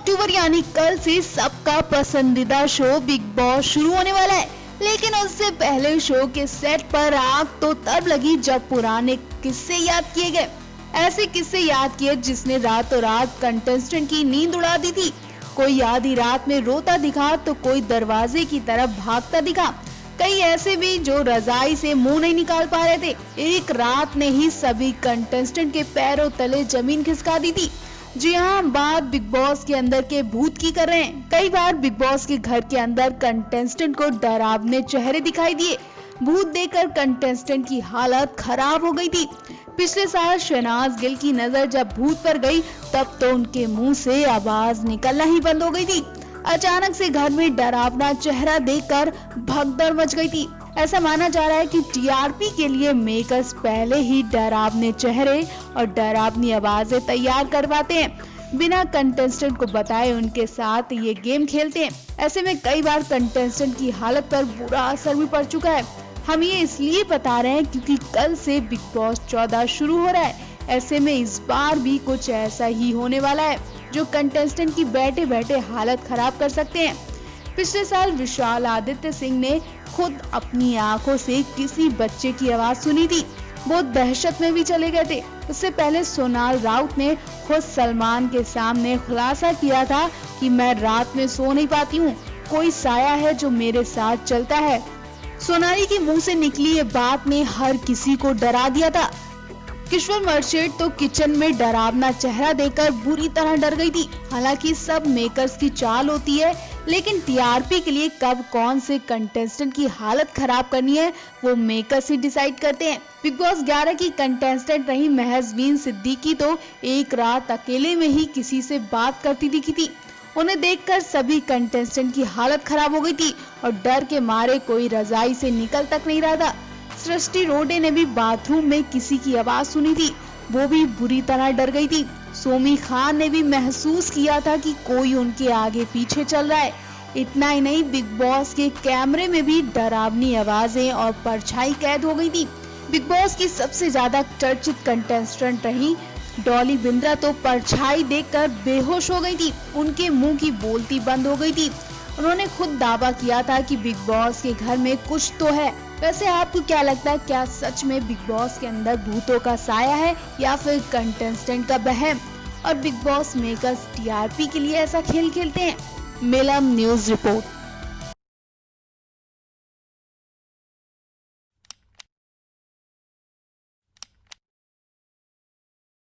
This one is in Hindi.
अक्टूबर यानी कल से सबका पसंदीदा शो बिग बॉस शुरू होने वाला है। लेकिन उससे पहले शो के सेट पर आग तो तब लगी जब पुराने किस्से याद किए गए। ऐसे किस्से याद किए जिसने रातों रात कंटेस्टेंट की नींद उड़ा दी थी। कोई आधी रात में रोता दिखा तो कोई दरवाजे की तरफ भागता दिखा। कई ऐसे भी जो रजाई से मुंह नहीं निकाल पा रहे थे। एक रात ने ही सभी कंटेस्टेंट के पैरों तले जमीन खिसका दी थी। जी हाँ, बात बिग बॉस के अंदर के भूत की कर रहे हैं। कई बार बिग बॉस के घर के अंदर कंटेस्टेंट को डरावने चेहरे दिखाई दिए। भूत देखकर कंटेस्टेंट की हालत खराब हो गई थी। पिछले साल शहनाज गिल की नजर जब भूत पर गई तब तो उनके मुंह से आवाज निकलना ही बंद हो गई थी। अचानक से घर में डरावना चेहरा देखकर भगदड़ मच गई थी। ऐसा माना जा रहा है कि टीआरपी के लिए मेकर्स पहले ही डरावने चेहरे और डरावनी आवाजें तैयार करवाते हैं। बिना कंटेस्टेंट को बताए उनके साथ ये गेम खेलते हैं। ऐसे में कई बार कंटेस्टेंट की हालत पर बुरा असर भी पड़ चुका है। हम ये इसलिए बता रहे हैं क्योंकि कल से बिग बॉस 14 शुरू हो रहा है। ऐसे में इस बार भी कुछ ऐसा ही होने वाला है जो कंटेस्टेंट की बैठे बैठे हालत खराब कर सकते हैं। पिछले साल विशाल आदित्य सिंह ने खुद अपनी आंखों से किसी बच्चे की आवाज सुनी थी। वो दहशत में भी चले गए थे। उससे पहले सोनाल राउत ने खुद सलमान के सामने खुलासा किया था कि मैं रात में सो नहीं पाती हूँ, कोई साया है जो मेरे साथ चलता है। सोनाली के मुंह से निकली ये बात ने हर किसी को डरा दिया था। किशोर मर्चेंट तो किचन में डरावना चेहरा देखकर बुरी तरह डर गई थी। हालांकि सब मेकर्स की चाल होती है, लेकिन टीआरपी के लिए कब कौन से कंटेस्टेंट की हालत खराब करनी है वो मेकर्स ही डिसाइड करते हैं। बिग बॉस 11 की कंटेस्टेंट रही महजबीन सिद्दीकी तो एक रात अकेले में ही किसी से बात करती दिखी थी। उन्हें देखकर सभी कंटेस्टेंट की हालत खराब हो गई थी और डर के मारे कोई रजाई से निकल तक नहीं रहा था। सृष्टि रोडे ने भी बाथरूम में किसी की आवाज सुनी थी, वो भी बुरी तरह डर गई थी। सोमी खान ने भी महसूस किया था कि कोई उनके आगे पीछे चल रहा है। इतना ही नहीं, बिग बॉस के कैमरे में भी डरावनी आवाजें और परछाई कैद हो गई थी। बिग बॉस की सबसे ज्यादा चर्चित कंटेस्टेंट रही डॉली बिंद्रा तो परछाई देखकर बेहोश हो गई थी। उनके मुंह की बोलती बंद हो गई थी। उन्होंने खुद दावा किया था कि बिग बॉस के घर में कुछ तो है। वैसे आपको क्या लगता है, क्या सच में बिग बॉस के अंदर भूतों का साया है या फिर कंटेस्टेंट का बहम? और बिग बॉस मेकर्स टीआरपी के लिए ऐसा खेल खेलते हैं? Milam news report.